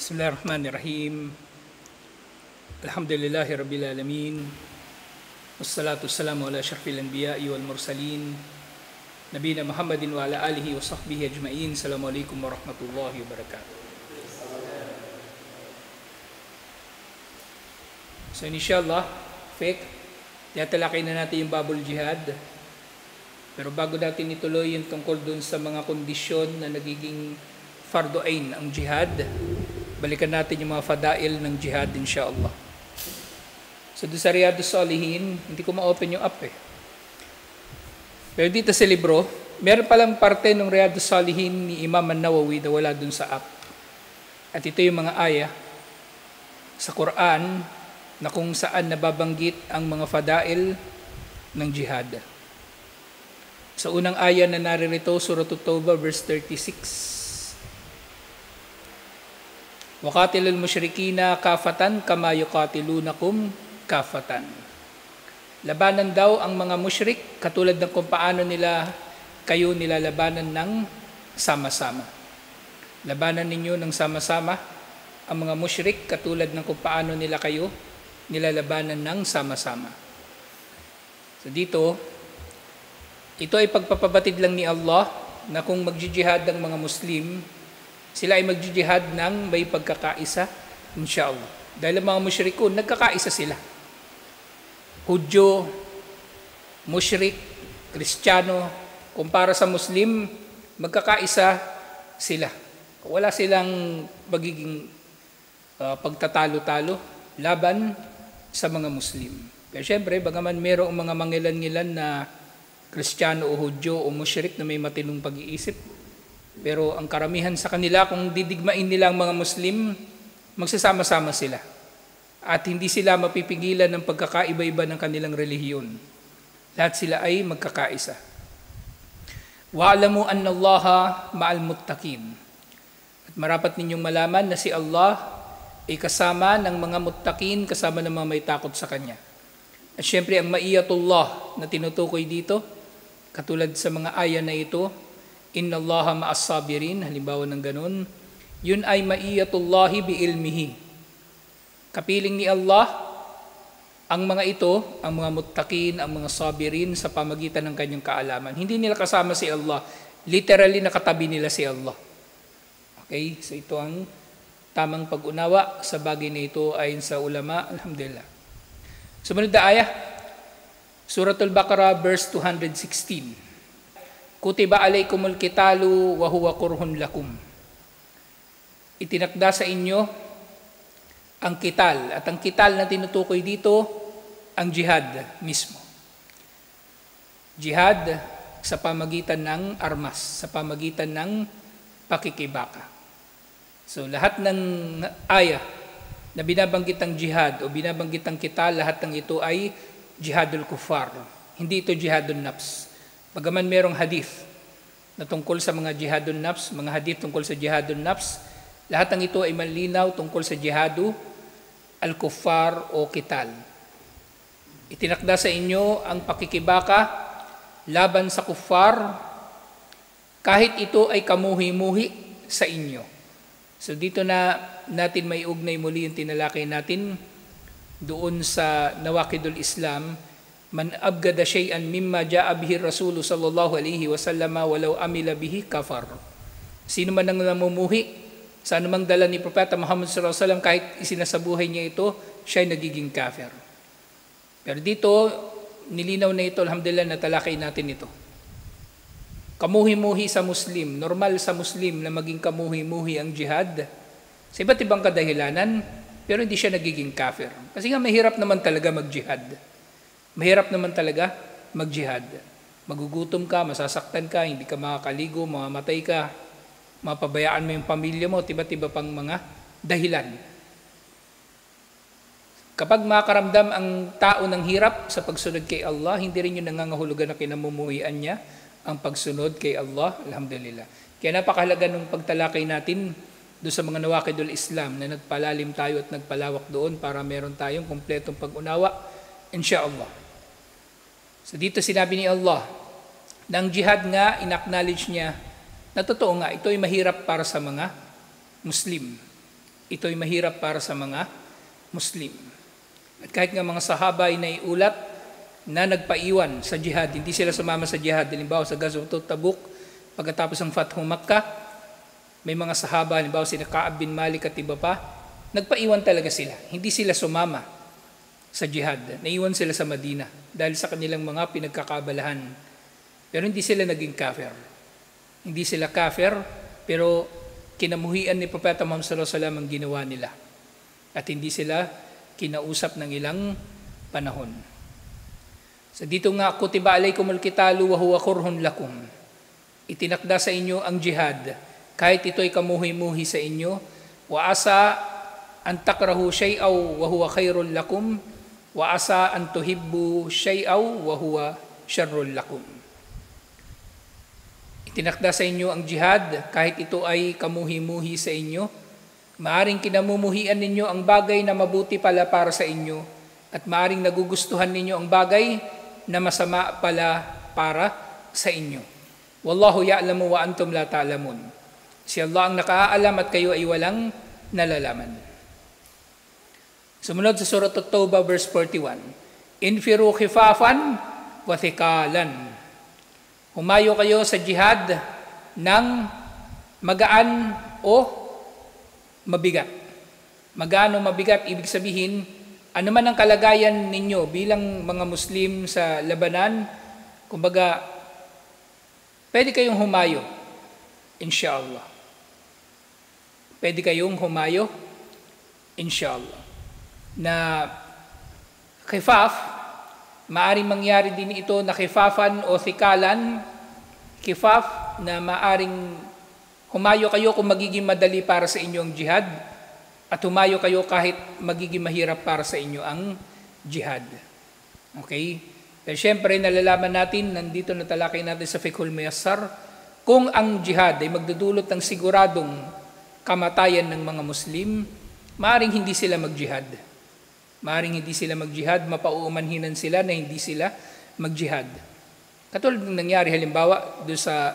Bismillahirrahmanirrahim. Alhamdulillahi Rabbil Alamin. Wassalatu wassalamu ala asyrafil anbiya'i wal mursalin. Nabiyina Muhammadin wa ala alihi wa sahbihi ajma'in. Assalamualaikum warahmatullahi wabarakatuh. So inshallah, tatalakay na natin yung Babul Jihad. Pero bago natin ituloy yung tungkol dun sa mga kondisyon na nagiging fardu ain ang jihad, balikan natin yung mga fadail ng jihad inshallah. So doon sa Riyadus Salihin, hindi ko ma-open yung app eh. Pero dito sa libro, meron palang parte ng Riyadus Salihin ni Imam An-Nawawi na wala doon sa app. At ito yung mga aya sa Quran na kung saan nababanggit ang mga fadail ng jihad. Sa unang aya na naririto, Surah At-Tawbah verse 36. Waqatilul musyrikina kafatan kama yuqatilunakum kafatan. Labanan daw ang mga musyrik katulad ng kung paano nila kayo nilalabanan ng sama-sama. Labanan ninyo ng sama-sama ang mga musyrik katulad ng kung paano nila kayo nilalabanan ng sama-sama. So dito, ito ay pagpapabatid lang ni Allah na kung magjihad ang mga Muslim, sila ay magjihad ng may pagkakaisa, inshallah. Dahil ang mga musyrikun, nagkakaisa sila. Hudyo, musyrik, Kristiyano, kumpara sa Muslim, magkakaisa sila. Wala silang magiging pagtatalo-talo laban sa mga Muslim. Pero syempre, bagaman mayroong mga mangilan-ngilan na Kristiyano o Hudyo o musyrik na may matinong pag-iisip, pero ang karamihan sa kanila, kung didigmain nila ang mga Muslim, magsasama-sama sila. At hindi sila mapipigilan ng pagkakaiba-iba ng kanilang relihiyon. Lahat sila ay magkakaisa. Wa'alamu anna Allaha ma'al muttaqin. At marapat ninyong malaman na si Allah ay kasama ng mga muttaqin, kasama ng mga may takot sa Kanya. At syempre ang ma'iyatullah na tinutukoy dito, katulad sa mga aya na ito, Inna Allaha ma'as sabirin, halimbawa ng ganun, yun ay ma'iyatullahi bi'ilmihi. Kapiling ni Allah, ang mga ito, ang mga muttaqin, ang mga sabirin sa pamagitan ng kanyang kaalaman. Hindi nila kasama si Allah, literally nakatabi nila si Allah. Okay, so ito ang tamang pag-unawa sa bagay na ito ayon sa ulama, alhamdulillah. Sumunod na ayah, Suratul Baqarah verse 216. Kutiba alaykumul qitalu wa huwa kurhun lakum. Itinakda sa inyo ang kital. At ang kital na tinutukoy dito, ang jihad mismo. Jihad sa pamagitan ng armas, sa pamagitan ng pakikibaka. So lahat ng aya na binabanggit ang jihad o binabanggit ang kital, lahat ng ito ay jihadul kuffar. Hindi ito jihadun nafs. Bagaman merong hadith na tungkol sa mga jihadun nafs, mga hadith tungkol sa jihadun nafs, lahat ng ito ay malinaw tungkol sa jihadu al-kuffar o kital. Itinakda sa inyo ang pakikibaka laban sa kuffar kahit ito ay kamuhi-muhi sa inyo. So dito na natin may ugnay muli yung tinalakay natin doon sa Nawaqidul Islam, Man abgada shay'an mimma ja'a bihi Rasul sallallahu alaihi wasallam walau amila bihi kafar. Sino man ang namumuhi sa anumang dala ni Propeta Muhammad sallallahu alaihi wasallam, kahit isinasabuhay niya ito, siya ay nagiging kafir. Pero dito, nilinaw na ito, alhamdulillah, natalakay natin ito. Kamuhi-muhi sa Muslim, normal sa Muslim na maging kamuhi-muhi ang jihad sa iba't ibang kadahilanan, pero hindi siya nagiging kafir. Kasi nga mahirap naman talaga mag-jihad. Mahirap naman talaga mag-jihad. Magugutom ka, masasaktan ka, hindi ka makakaligo, mamamatay ka, mapabayaan mo yung pamilya mo, tiba-tiba pang mga dahilan. Kapag makaramdam ang tao ng hirap sa pagsunod kay Allah, hindi rin yung nangangahulugan na kinamumuhian niya ang pagsunod kay Allah, alhamdulillah. Kaya napakahalaga nung pagtalakay natin doon sa mga nawaqidul Islam na nagpalalim tayo at nagpalawak doon para meron tayong kumpletong pag-unawa, insyaAllah. So dito sinabi ni Allah, na ang jihad nga, in-acknowledge niya na totoo nga, ito ay mahirap para sa mga Muslim. ito'y mahirap para sa mga Muslim. At kahit nga mga sahaba ay naiulat na nagpaiwan sa jihad, hindi sila sumama sa jihad. Halimbawa sa Ghazwatul Tabuk, pagkatapos ng Fathu Makkah, may mga sahaba, halimbawa si Ka'ab bin Malik at iba pa, nagpaiwan talaga sila. Hindi sila sumama sa jihad. Naiwan sila sa Madina dahil sa kanilang mga pinagkakabalahan. Pero hindi sila naging kafir. Hindi sila kafir, pero kinamuhian ni Propeta Muhammad sallallahu alaihi wasallam ang ginawa nila. At hindi sila kinausap ng ilang panahon. So dito nga, kutiba alaykumul qitalu wa huwa kurhun lakum. Itinakda sa inyo ang jihad, kahit ito'y kamuhi-muhi sa inyo. Wa asa an takrahu shay'aw wa huwa khairul lakum, wa asa an tuhibbu shay'aw wa huwa syarrul lakum. Itinakda sa inyo ang jihad, kahit ito ay kamuhi-muhi sa inyo. Maaring kinamumuhian ninyo ang bagay na mabuti pala para sa inyo, at maaring nagugustuhan ninyo ang bagay na masama pala para sa inyo. Wallahu ya'lamu wa antum la ta'lamun. Si Allah ang nakaalam at kayo ay walang nalalaman. Sumunod sa Surah At-Tawbah verse 41. Infiru khifafan wa thikalan. Humayo kayo sa jihad ng magaan o mabigat. Magaan o mabigat, ibig sabihin, ano man ang kalagayan ninyo bilang mga Muslim sa labanan, kumbaga, pwede kayong humayo, inshallah. Pwede kayong humayo, inshallah. Na khifaf, maaring mangyari din ito na khifafan o thikalan. Khifaf na maaring humayo kayo kung magiging madali para sa inyo ang jihad, at humayo kayo kahit magiging mahirap para sa inyo ang jihad. Okay? Pero syempre, nalalaman natin, nandito na talakay natin sa Fiqhul Muyassar, kung ang jihad ay magdudulot ng siguradong kamatayan ng mga Muslim, maaring hindi sila mag-jihad. Maaring hindi sila mag-jihad, mapauumanhinan sila na hindi sila mag-jihad. Katulad ng nangyari halimbawa doon sa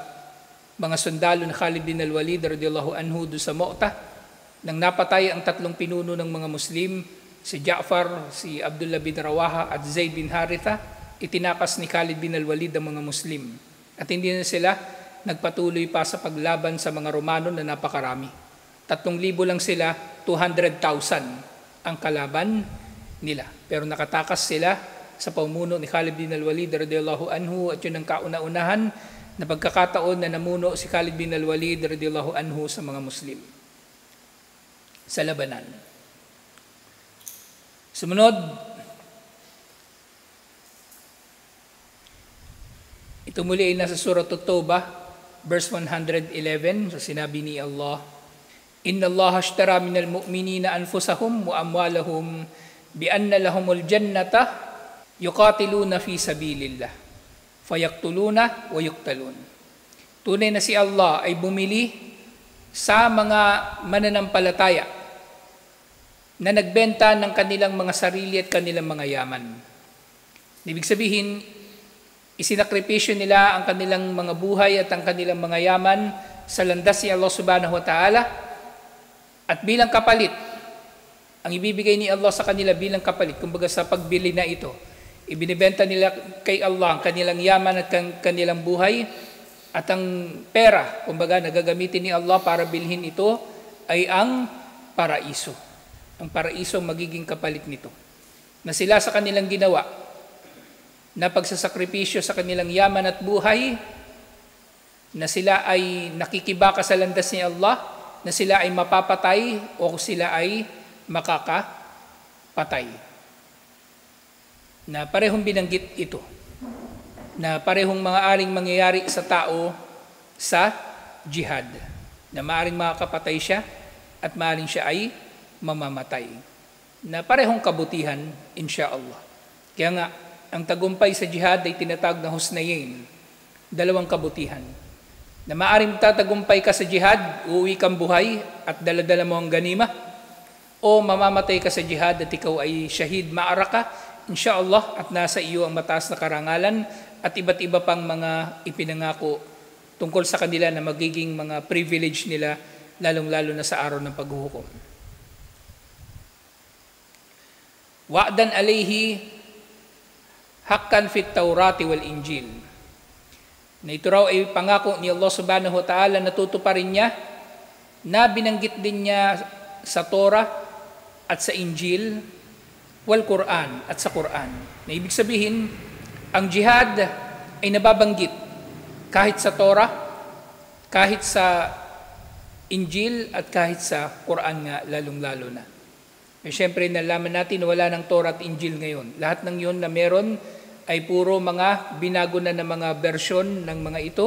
mga sundalo na Khalid bin al-Walid radhiyallahu anhu doon sa Mu'tah, nang napatay ang 3 pinuno ng mga Muslim, si Ja'far, si Abdullah bin Rawaha at Zayd bin Haritha, itinakas ni Khalid bin al-Walid ang mga Muslim. At hindi na sila nagpatuloy pa sa paglaban sa mga Romano na napakarami. 3,000 lang sila, 200,000 ang kalaban nila. Pero nakatakas sila sa pamuno ni Khalid bin al-Walid radhiyallahu anhu, at yun ang kauna-unahan na pagkakataon na namuno si Khalid bin al-Walid radhiyallahu anhu sa mga Muslim sa labanan. Sumunod, ito muli ay nasa Surah At-Tawbah verse 111. So sinabi ni Allah, Inna Allah ashtara minal mu'minina anfusahum wa amwalahum bi anna lahumul jannata yuqatiluna fi sabilillah fayaktuluna wa yuktalun. Tunay na si Allah ay bumili sa mga mananampalataya na nagbenta ng kanilang mga sarili at kanilang mga yaman. Ibig sabihin, isinakripisyo nila ang kanilang mga buhay at ang kanilang mga yaman sa landas ni Allah subhanahu wa ta'ala, at bilang kapalit, ang ibibigay ni Allah sa kanila bilang kapalit, kumbaga sa pagbili na ito, ibinibenta nila kay Allah ang kanilang yaman at kanilang buhay, at ang pera, kumbaga nagagamitin ni Allah para bilhin ito, ay ang paraiso. Ang paraiso magiging kapalit nito. Na sila sa kanilang ginawa, na pagsasakripisyo sa kanilang yaman at buhay, na sila ay nakikibaka sa landas ni Allah, na sila ay mapapatay o sila ay makakapatay. Na parehong binanggit ito. Na parehong maaaring mangyayari sa tao sa jihad. Na maaaring makakapatay siya at maaaring siya ay mamamatay. Na parehong kabutihan, insha'Allah. Kaya nga, ang tagumpay sa jihad ay tinatawag na husnayin. 2 kabutihan. Na maaaring tatagumpay ka sa jihad, uuwi kang buhay at daladala mo ang ganima, o mamamatay ka sa jihad at ikaw ay shahid ma'araka, insha'Allah, at nasa iyo ang mataas na karangalan at iba't iba pang mga ipinangako tungkol sa kanila na magiging mga privilege nila, lalong-lalo na sa araw ng paghuhukom. wa'dan alayhi haqqan fit Taurati wal Injil. Na ito raw ay pangako ni Allah subhanahu wa ta'ala na tutuparin niya, na binanggit din niya sa Torah at sa Injil, wal Quran at sa Quran. Na ibig sabihin, ang jihad ay nababanggit kahit sa Torah, kahit sa Injil at kahit sa Quran nga lalong-lalo na. Eh, siyempre, nalaman natin na wala ng Torah at Injil ngayon. Lahat ng yun na meron ay puro mga binago na ng mga version ng mga ito,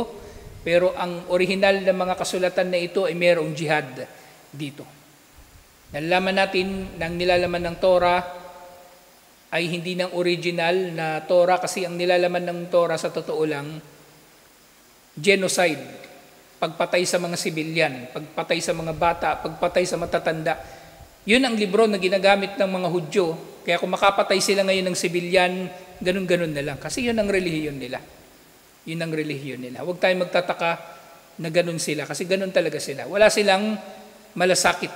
pero ang original na mga kasulatan na ito ay mayroong jihad dito. Nalalaman natin na ang nilalaman ng Torah ay hindi ng original na Torah, kasi ang nilalaman ng Torah sa totoo lang, genocide, pagpatay sa mga sibilyan, pagpatay sa mga bata, pagpatay sa matatanda. Yun ang libro na ginagamit ng mga Hudyo. Kaya kung makapatay sila ngayon ng sibilyan, ganun-ganun na lang. Kasi yun ang relihiyon nila. Yun ang relihiyon nila. Huwag tayong magtataka na ganun sila. Kasi ganun talaga sila. Wala silang malasakit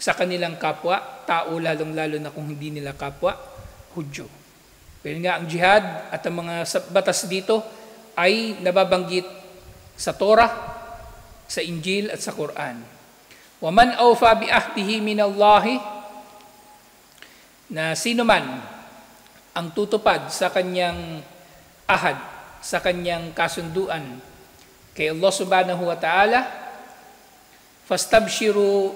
sa kanilang kapwa, tao, lalong-lalo na kung hindi nila kapwa, Hudyo. Pero nga ang jihad at ang mga batas dito ay nababanggit sa Torah, sa Injil at sa Quran. وَمَنْ أَوْفَى بِأَهْدِهِ مِنَ اللَّهِ, na sino man ang tutupad sa kanyang ahad, sa kanyang kasunduan kay Allah subhanahu wa ta'ala, فَاسْتَبْشِرُوا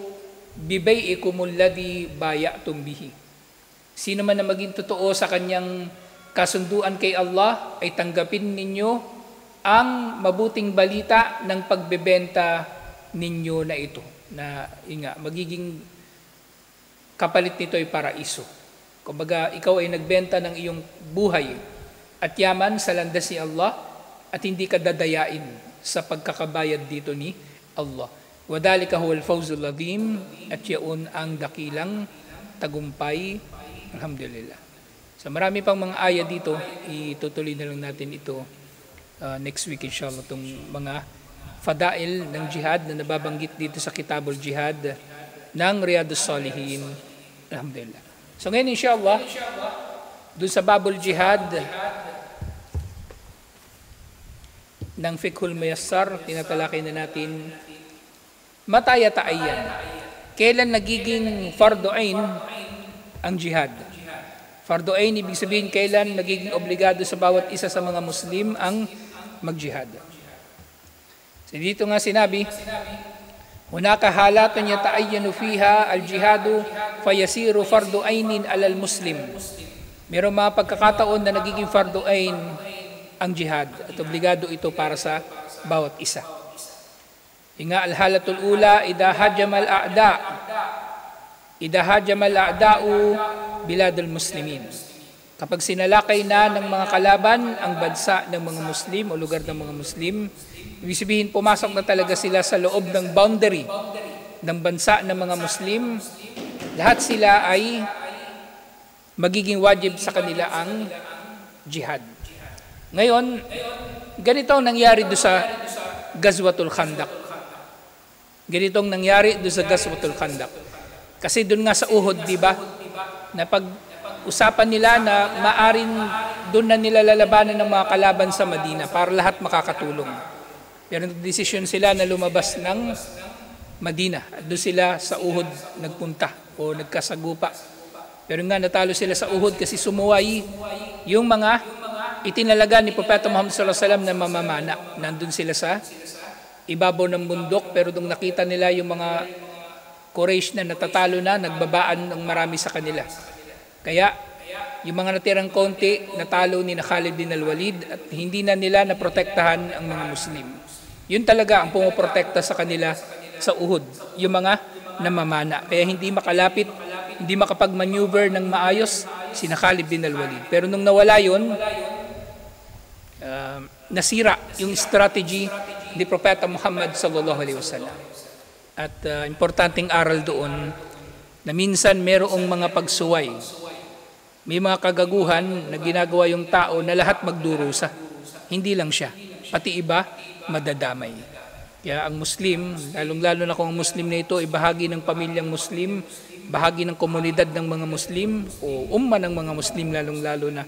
بِبَيْئِكُمُ الَّذِي بَايَعْتُمْ بِهِ. Sino man na maging totoo sa kanyang kasunduan kay Allah, ay tanggapin ninyo ang mabuting balita ng pagbebenta ninyo na ito. Na magiging kapalit nito ay paraiso. Kumbaga, ikaw ay nagbenta ng iyong buhay at yaman sa landas ni Allah at hindi ka dadayain sa pagkakabayad dito ni Allah. Wadhalika huwal fawzul azim, at yaon ang dakilang tagumpay. Alhamdulillah. So marami pang mga aya dito, itutuloy na lang natin ito next week inshallah, itong mga fadail ng jihad na nababanggit dito sa Kitabul Jihad ng Riyadus Salihin. Alhamdulillah. So ngayon inshallah, doon sa Babul Jihad ng Fiqhul Muyassar, tinatalakay na natin mataya-taayan. Kailan nagiging fardu ain ang jihad? Fardu ain, ibig sabihin kailan nagiging obligado sa bawat isa sa mga Muslim ang mag-jihad. So dito nga sinabi, hunaka halatun yata'ayyanu fiha al-jihadu fayasiru fardu ainin alal muslim. Mayroong mga pagkakataon na nagiging fardu ain ang jihad at obligado ito para sa bawat isa. Inga al-halatul ula, idha hajamal a'da'u biladul muslimin. Kapag sinalakay na ng mga kalaban ang bansa ng mga Muslim o lugar ng mga Muslim, ibig sabihin pumasok na talaga sila sa loob ng boundary ng bansa ng mga Muslim, lahat sila ay magiging wajib sa kanila ang jihad. Ngayon, ganito ang nangyari doon sa Ghazwatul Khandaq. Ganitong nangyari doon sa Ghazwatul Khandaq. Kasi doon nga sa Uhud, di ba, na pag-usapan nila na maaring doon na nila lalabanan ng mga kalaban sa Madina para lahat makakatulong. Pero nag-desisyon sila na lumabas ng Madina. At doon sila sa Uhud nagpunta o nagkasagupa. Pero nga natalo sila sa Uhud kasi sumuway yung mga itinalaga ni Propeta Muhammad sallallahu alaihi wasallam na mamamana. Nandun sila sa ibabaw ng bundok, pero nung nakita nila yung mga Quraysh na natatalo na, nagbabaan ng marami sa kanila. Kaya yung mga natirang konti, natalo ni Khalid bin al-Walid at hindi na nila naprotektahan ang mga Muslim. Yun talaga ang pumoprotekta sa kanila sa Uhud, yung mga namamana. Kaya hindi makalapit, hindi makapag-maneuver ng maayos si Khalid bin al-Walid. Pero nung nawala yun, nasira yung strategy ni Propeta Muhammad sallallahu alaihi wasallam. At importanteng aral doon na minsan merong mga pagsuway. May mga kagaguhan na ginagawa yung tao na lahat magdurusa. Hindi lang siya, pati iba madadamay. Kaya ang Muslim, lalong-lalo na kung ang Muslim na ito ay bahagi ng pamilyang Muslim, bahagi ng komunidad ng mga Muslim o umma ng mga Muslim lalong-lalo na,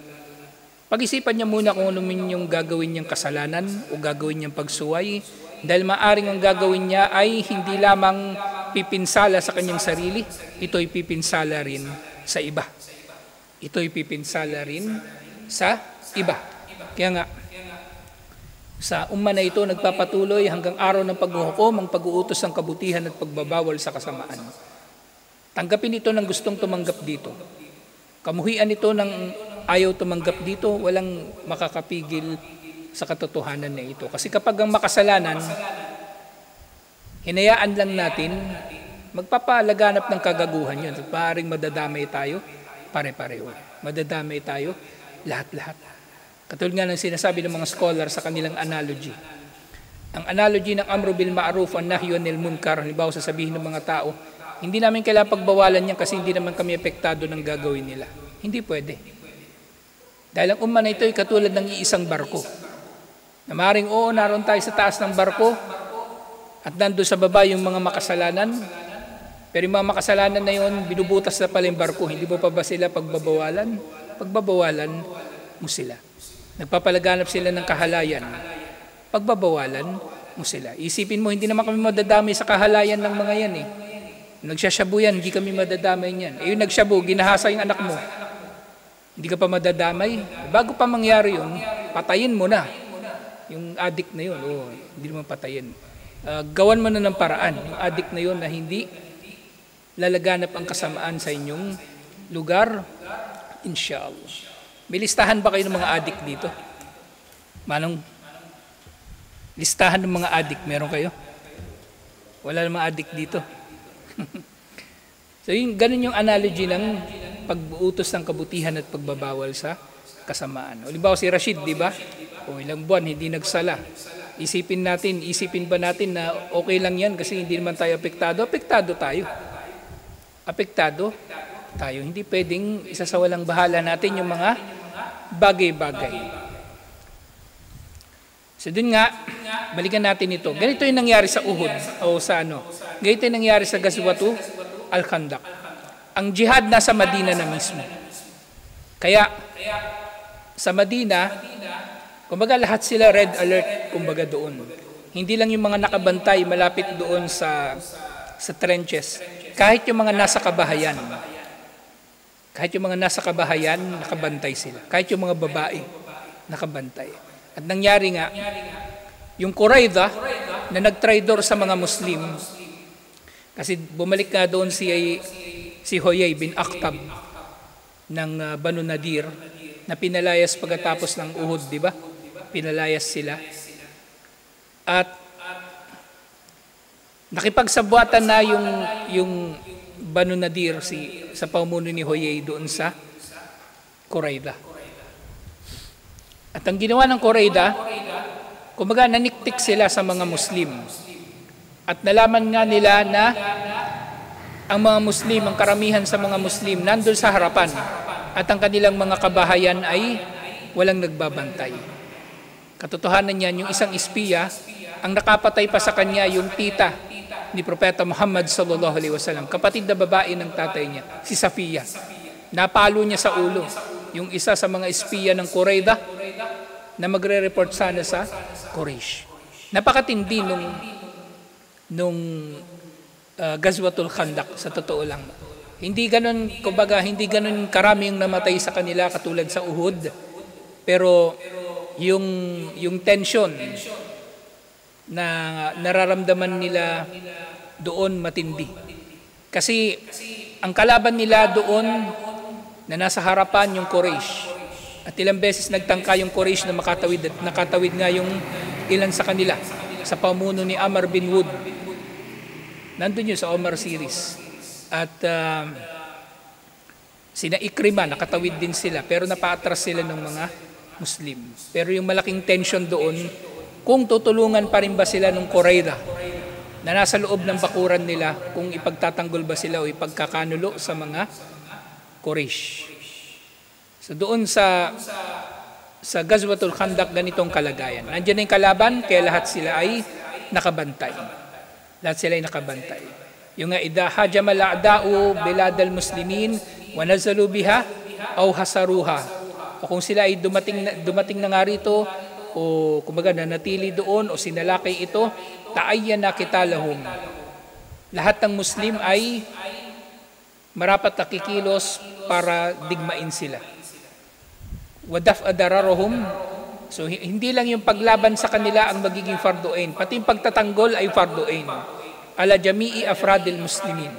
pag-isipan niya muna kung ano yung gagawin niyang kasalanan o gagawin niyang pagsuway, dahil maaring ang gagawin niya ay hindi lamang pipinsala sa kanyang sarili, ito'y pipinsala rin sa iba. Ito'y pipinsala rin sa iba. Kaya nga, sa umma na ito nagpapatuloy hanggang araw ng paghuhukom ang pag-uutos ng kabutihan at pagbabawal sa kasamaan. Tanggapin ito ng gustong tumanggap dito. Kamuhian ito ng ayaw tumanggap dito, walang makakapigil sa katotohanan na ito. Kasi kapag ang makasalanan, hinayaan lang natin, magpapalaganap ng kagaguhan yun. At maaaring madadamay tayo, pare-pareho. Madadamay tayo, lahat-lahat. Katulad nga ng sinasabi ng mga scholar sa kanilang analogy. Ang analogy ng amru bil ma'ruf an nahyu anil munkar, halimbawa sasabihin ng mga tao, hindi namin kailangan pagbawalan yan kasi hindi naman kami apektado ng gagawin nila. Hindi pwede. Dahil ang umma na ito ay katulad ng iisang barko. Na maaaring naroon tayo sa taas ng barko at nandun sa baba yung mga makasalanan. Pero yung mga makasalanan na yun, binubutas na pala yung barko. Hindi mo pa ba sila pagbabawalan? Pagbabawalan mo sila. Nagpapalaganap sila ng kahalayan. Pagbabawalan mo sila. Isipin mo, hindi naman kami madadamay sa kahalayan ng mga yan eh. Nagsasyabu yan, hindi kami madadamay niyan. Yung nagsyabu, ginahasa yung anak mo. Hindi ka pa madadamay. Bago pa mangyari yun, patayin mo na. Yung addict na yun, hindi naman patayin. Gawan mo na ng paraan. Yung addict na yun na hindi lalaganap ang kasamaan sa inyong lugar, inshallah. May listahan ba kayo ng mga addict dito? Manong, listahan ng mga addict, meron kayo? Wala namang addict dito. So ganun yung analogy ng pag-uutos ng kabutihan at pagbabawal sa kasamaan. O halimbawa si Rashid, di ba? O ilang buwan, hindi nagsala. Isipin ba natin na okay lang yan kasi hindi naman tayo apektado? Apektado tayo. Apektado tayo. Hindi pwedeng isasawalang bahala natin yung mga bagay-bagay. So dun nga, balikan natin ito. Ganito yung nangyari sa Uhud o sa ano. Ganito yung nangyari sa Ghazwatu Al-Khandaq. Ang jihad nasa Madina na mismo. Kaya sa Madina, kumbaga lahat sila red alert kumbaga doon. Hindi lang yung mga nakabantay malapit doon sa trenches. Kahit yung mga nasa kabahayan. Kahit yung mga nasa kabahayan, nakabantay sila. Kahit yung mga babae, nakabantay. At nangyari nga, yung Qurayza na nagtraidor sa mga Muslim, kasi bumalik nga doon si Huyay bin Akhtab ng Banu Nadir, na pinalayas pagkatapos ng Uhud, di ba? Pinalayas sila. At nakipagsabuatan na yung Banu Nadir sa pamuno ni Huyay doon sa Qurayza. At ang ginawa ng Qurayza, kumbaga naniktik sila sa mga Muslim. At nalaman nga nila na ang mga Muslim, ang karamihan sa mga Muslim, nandun sa harapan. At ang kanilang mga kabahayan ay walang nagbabantay. Katotohanan niyan, yung isang espiya, ang nakapatay pa sa kanya yung tita ni Propeta Muhammad sallallahu alaihi wasallam, kapatid na babae ng tatay niya, si Safiya. Napalo niya sa ulo yung isa sa mga espiya ng Qurayza na magre-report sana sa Quraysh. Napakatindi nung Ghazwatul Khandaq, sa totoo lang. Hindi ganun, kumbaga, hindi ganun karami yung namatay sa kanila katulad sa Uhud. Pero yung tension na nararamdaman nila doon matindi. Kasi ang kalaban nila doon na nasa harapan yung Quraysh. At ilang beses nagtangka yung Quraysh na makatawid at nakatawid nga yung ilan sa kanila sa pamuno ni Amr bin Wood. Nandun yun sa Omar series. At sina Ikrima, nakatawid din sila pero napaatras sila ng mga Muslim. Pero yung malaking tension doon, kung tutulungan pa rin ba sila ng Qurayza na nasa loob ng bakuran nila, kung ipagtatanggol ba sila o ipagkakanulo sa mga Quraysh. So doon sa Ghazwatul Khandaq, ganitong kalagayan. Nandiyan na yung kalaban, kaya lahat sila ay nakabantay. Lahat sila ay nakabantay. Yung nga, idha hajama al-a'da'u bilad al-muslimin wa nazalu biha aw hasaruha. O kung sila ay dumating na nga rito, o kumbaga nanatili doon, o sinalakay ito, ta'ayyana qitalahum. Lahat ng Muslim ay marapat na kikilos para digmain sila. Wa daf'a dararahum. So hindi lang yung paglaban sa kanila ang magiging fardu'ain, pati yung pagtatanggol ay fardu'ain. Ala jami'i afradil muslimin.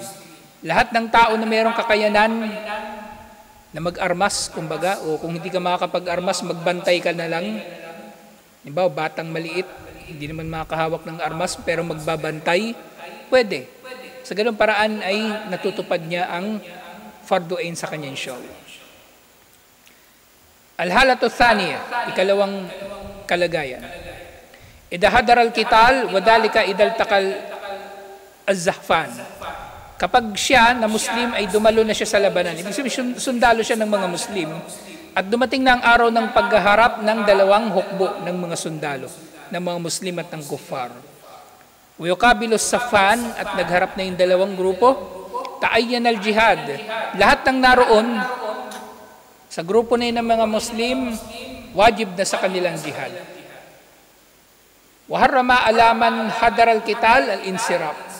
Lahat ng tao na mayroong kakayanan na mag-armas, kumbaga, o kung hindi ka makakapag-armas, magbantay ka na lang. Diba, batang maliit, hindi naman makakahawak ng armas, pero magbabantay, pwede. Sa ganung paraan ay natutupad niya ang fardu'ain sa kanyang show. Al-halatu thaniya, ikalawang kalagayan. Idha hadar al-qital, wadhalika idal takal az-zahfan. Kapag siya na Muslim ay dumalo na siya sa labanan, ibig sabihin sundalo siya ng mga Muslim, at dumating na ang araw ng paghaharap ng dalawang hukbo ng mga sundalo, ng mga Muslim at ng kuffar. Uyukabilos safan, at nagharap na yung dalawang grupo, ta'ayyan al-jihad. Lahat ng naroon, sa grupo na yun ng mga Muslim, wajib na sa kanilang jihad. Waharrama alaman hadar al-qital al-insiraf.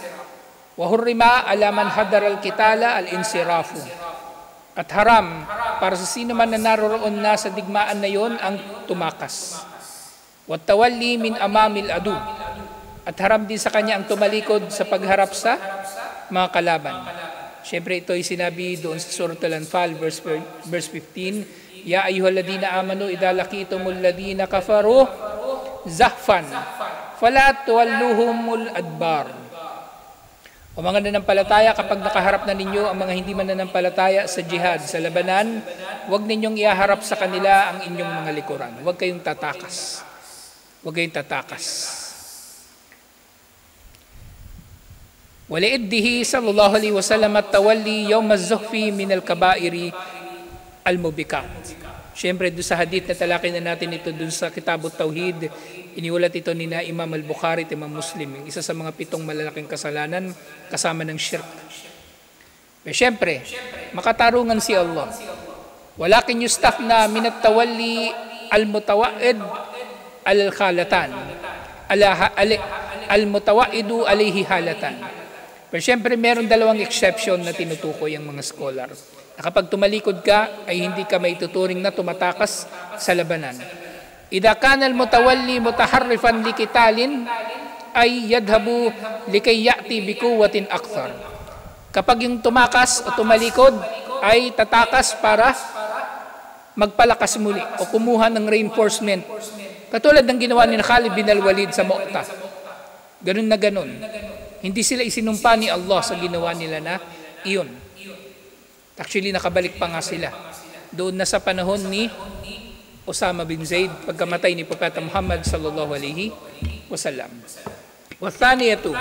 Wahurrima alaman hadar al-qitala al-insirafu. At haram para sa sino man na naroon na sa digmaan na yon ang tumakas. Wattawalli min amamil adu. At haram din sa kanya ang tumalikod sa pagharap sa mga kalaban. Siyempre ito ay sinabi doon sa Surah Al-Anfal verse 15, Ya ayyuhalladhina amanu idha laqitumul ladhina kafaru zahfan fala tuwalluhumul adbar. O mga nanampalataya, kapag nakaharap na ninyo ang mga hindi mananampalataya sa jihad, sa labanan, huwag ninyong iaharap sa kanila ang inyong mga likuran. Huwag kayong tatakas. Huwag kayong tatakas. Waliiddihi sallallahu alaihi wasallam at tawalli yawm az-zuhfi min al-kaba'iri al-mubikat. Siyempre, doon sa hadith na talakay na natin ito doon sa Kitabut Tauhid, iniulat ito ni na Imam al-Bukhari at Imam Muslim, yung isa sa mga 7 malalaking kasalanan kasama ng shirk. Pero siyempre, makatarungan si Allah. Walakin yustafna minat tawalli al-mutawa'id al-khalatan. Al-mutawa'idu alayhi halatan. Pero siyempre, meron dalawang exception na tinutukoy ang mga scholar. Na kapag tumalikod ka, ay hindi ka maituturing na tumatakas sa labanan. Idha kana al-mutawalli mutaharrifan liqitalin ay yadhabu likay ya'ti bikuwatin akthar. Kapag yung tumakas o tumalikod ay tatakas para magpalakas muli o kumuha ng reinforcement. Katulad ng ginawa ni Khalid bin al-Walid sa Mu'tah. Ganun na ganun. Hindi sila isinumpa ni Allah sa ginawa nila na iyon. Actually, nakabalik pa nga sila. Doon na sa panahon ni Osama bin Zaid, pagkamatay ni Propeta Muhammad sallallahu alaihi wasallam. Wathaniyatu,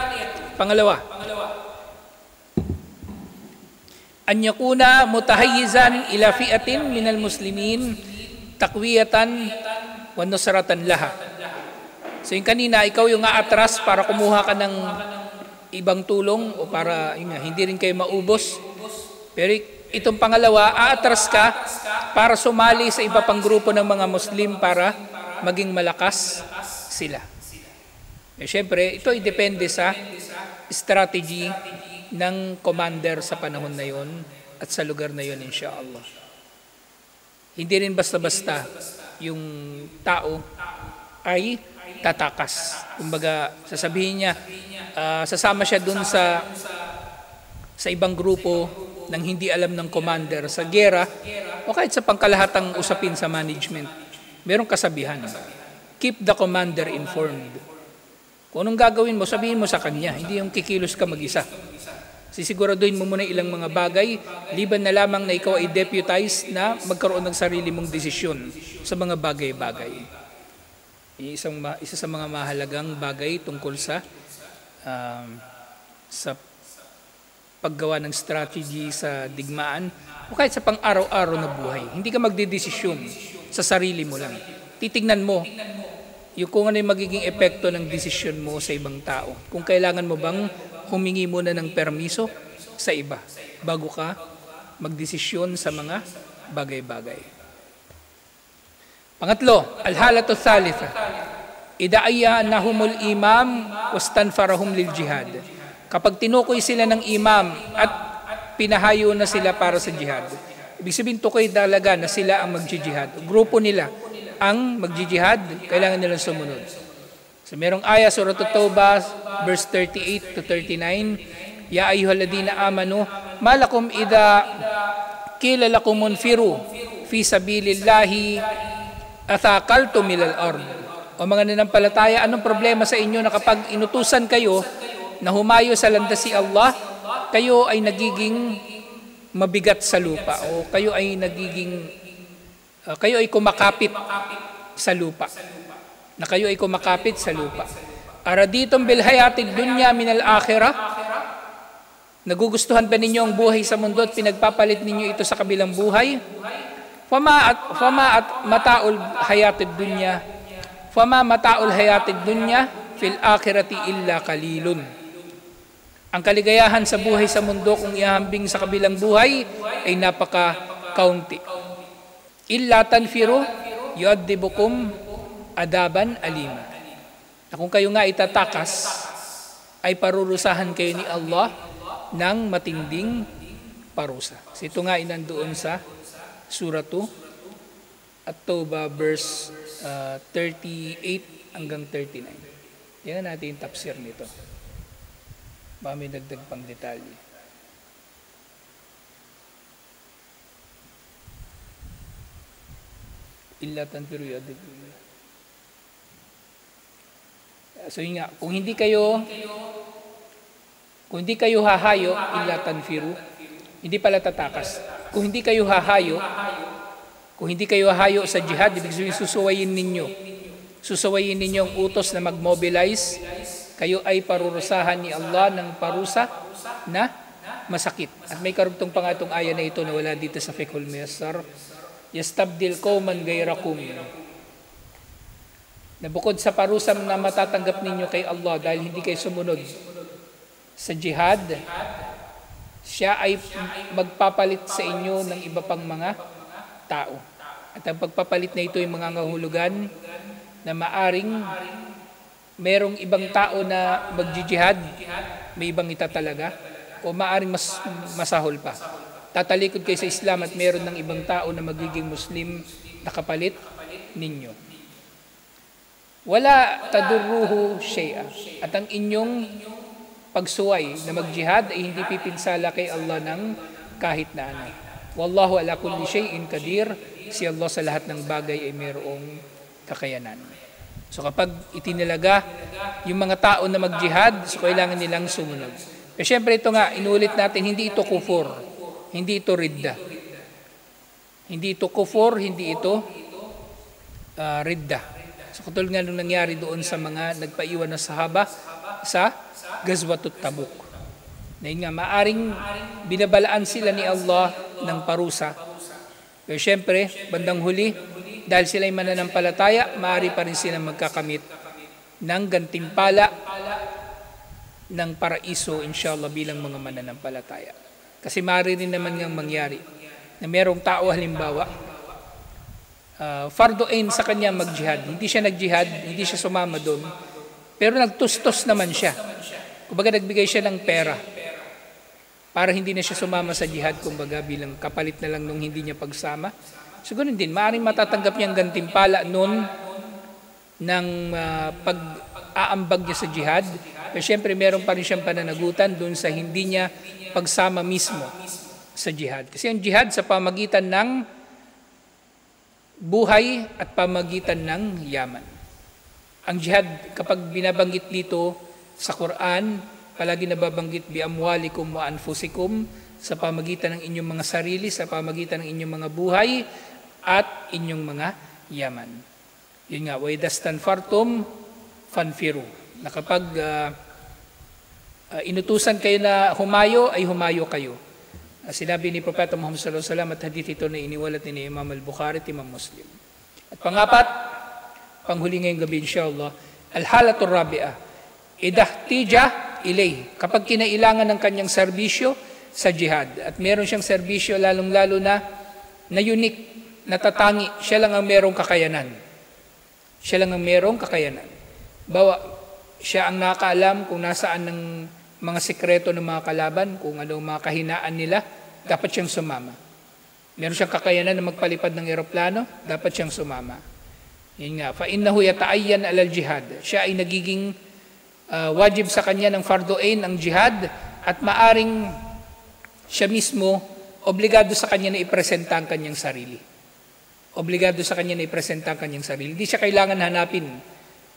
pangalawa, an yakuna mutahayyizan ila fi'atin minal muslimin takwiyatan wa nusratan laha. So yung kanina, ikaw yung aatras para kumuha ka ng ibang tulong o para hindi rin kayo maubos. Pero itong pangalawa, aatras ka para sumali sa iba pang grupo ng mga Muslim para maging malakas sila. Eh, syempre, ito ay depende sa strategy ng commander sa panahon na yon at sa lugar na yon, insyaAllah. Hindi rin basta-basta yung tao ay tatakas. Kumbaga, sasabihin niya, sasama siya dun sa ibang grupo nang hindi alam ng commander sa gera o kahit sa pangkalahatang usapin sa management. Merong kasabihan. Keep the commander informed. Kung anong gagawin mo, sabihin mo sa kanya. Hindi yung kikilos ka mag-isa. Sisiguraduhin mo muna ilang mga bagay, liban na lamang na ikaw ay deputized na magkaroon ng sarili mong desisyon sa mga bagay-bagay. Isa sa mga mahalagang bagay tungkol sa paggawa ng strategy sa digmaan o kahit sa pang-araw-araw na buhay. Hindi ka magdedesisyon sa sarili mo lang. Titignan mo yung kung ano yung magiging epekto ng desisyon mo sa ibang tao. Kung kailangan mo bang humingi muna ng permiso sa iba bago ka magdesisyon sa mga bagay-bagay. Pangatlo, al-halatu thalitha, ida'aya nahumul imam wastanfarahum lil jihad. Kapag tinukoy sila ng imam at pinahayo na sila para sa jihad, ibig sabihin tukoy talaga na sila ang magjihad. Grupo nila ang magjihad, kailangan nilang sumunod. So merong aya, Surah At-Tawbah, verse 38 to 39, Ya ayyuhalladhina amanu, malakum idha qila lakum munfiru fi sabilillahi athaqaltum ilal ard. O mga nanampalataya, anong problema sa inyo na kapag inutusan kayo na humayo sa landas si Allah, kayo ay nagiging mabigat sa lupa o kayo ay kumakapit sa lupa. Na kayo ay kumakapit sa lupa. Araditum bil hayatid dunya min al akhirah. Nagugustuhan ba ninyo ang buhay sa mundo at pinagpapalit ninyo ito sa kabilang buhay? Fama at mataul hayatid dunya. Fama mataul hayatid dunya fil akhirati illa qalilun. Ang kaligayahan sa buhay sa mundo kung ihambing sa kabilang buhay ay napaka-kaunti. Illa tanfiru yu'addibukum adaban alima. Na kung kayo nga itatakas, ay parurusahan kayo ni Allah ng matinding parusa. So ito nga inandoon sa Surah At-Tawbah verse 38 hanggang 39. Yan natin yung tafsir nito. Baka may dagdag pang detalye. Illa tanfiru yu'addibukum. So yun nga, kung hindi kayo hahayo, illa tanfiru, hindi pala tatakas. Kung hindi kayo hahayo sa jihad, ibig sabihin susuwayin ninyo ang utos na mag-mobilize, kayo ay parurusahan ni Allah ng parusa na masakit. At may karugtong pa nga itong aya na ito na wala dito sa Fiqhul Muyassar, yastabdil qauman ghayrakum. Na bukod sa parusam na matatanggap ninyo kay Allah dahil hindi kayo sumunod sa jihad, siya ay magpapalit sa inyo ng iba pang mga tao. At ang pagpapalit na ito ay mga ngahulugan na maaring merong ibang tao na magjihad, may ibang itatalaga, o maaring mas masahol pa. Tatalikod kayo sa Islam at meron ng ibang tao na magiging Muslim na kapalit ninyo. Wala tadurruhu shay'a. At ang inyong pagsuway na magjihad ay hindi pipinsala kay Allah ng kahit na ano. Wallahu ala kulli shay'in qadir. Si Allah sa lahat ng bagay ay mayroong kakayanan. So kapag itinilaga yung mga tao na magjihad, so kailangan nilang sumunod. Pero syempre ito nga, inulit natin, hindi ito kufur, hindi ito ridda. Hindi ito kufur, hindi ito ridda. So katulad nga nung nangyari doon sa mga nagpaiwan na sahaba sa Ghazwatut Tabuk. Na yun nga, maaring binabalaan sila ni Allah ng parusa. Pero syempre, bandang huli, dahil sila ay mananampalataya, maaari pa rin sila magkakamit ng gantimpala ng paraiso, inshallah, bilang mga mananampalataya. Kasi maaari rin naman ngang mangyari na merong tao halimbawa, fardo ain sa kanya mag-jihad. Hindi siya nag-jihad, hindi siya sumama doon. Pero nagtustos naman siya. Kumbaga nagbigay siya ng pera para hindi na siya sumama sa jihad, kumbaga bilang kapalit na lang nung hindi niya pagsama. So ganun din, maaaring matatanggap niya ang gantimpala noon ng pag-aambag niya sa jihad. Pero syempre meron pa rin siyang pananagutan doon sa hindi niya pagsama mismo sa jihad. Kasi ang jihad sa pamagitan ng buhay at pamagitan ng yaman. Ang jihad, kapag binabanggit dito sa Quran, palagi nababanggit bi amwalikum wa anfusikum, sa pamagitan ng inyong mga sarili, sa pamagitan ng inyong mga buhay at inyong mga yaman. Yun nga, wa idastanfartum fanfiru. Na kapag inutusan kayo na humayo, ay humayo kayo. Sinabi ni Propeta Muhammad sallallahu alaihi wasallam at hadith ito na iniwalat ni Imam Al-Bukhari at Imam Muslim. At pangapat, panghuli ngayong gabi insyaAllah, al-halatul rabi'ah, idahtija ilay. Kapag kinailangan ng kanyang serbisyo sa jihad. At meron siyang serbisyo lalong-lalo na unique, natatangi. Siya lang ang merong kakayanan. Siya lang ang merong kakayanan. Siya ang nakakaalam kung nasaan ng mga sekreto ng mga kalaban, kung anong mga kahinaan nila, dapat siyang sumama. Meron siyang kakayanan na magpalipad ng eroplano, dapat siyang sumama. Yun nga, فَإِنَّهُ يَتَعَيَّنْ عَلَى الْجِهَادِ. Siya ay nagiging wajib sa kanya ng fardu ain ang jihad at maaring siya mismo obligado sa kanya na ipresenta ang kanyang sarili. Obligado sa kanya na ipresenta ang kanyang sarili. Hindi siya kailangan hanapin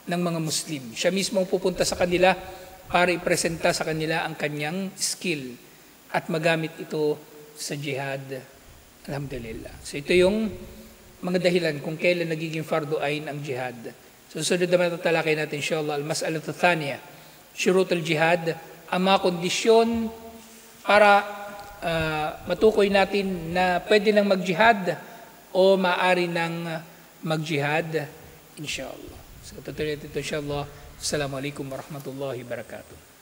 ng mga Muslim. Siya mismo pupunta sa kanila para ipresenta sa kanila ang kanyang skill at magamit ito sa jihad. Alhamdulillah. So ito yung mga dahilan kung kailan nagiging fardu ain ang jihad. Susunod naman tatalakay natin inshallah al-mas'alatu thaniya, syurut al-jihad, ang mga kondisyon para matukoy natin na pwede nang mag-jihad o maaari nang mag-jihad inshallah. So tutuloy natin ito inshallah. Assalamualaikum warahmatullahi wabarakatuh.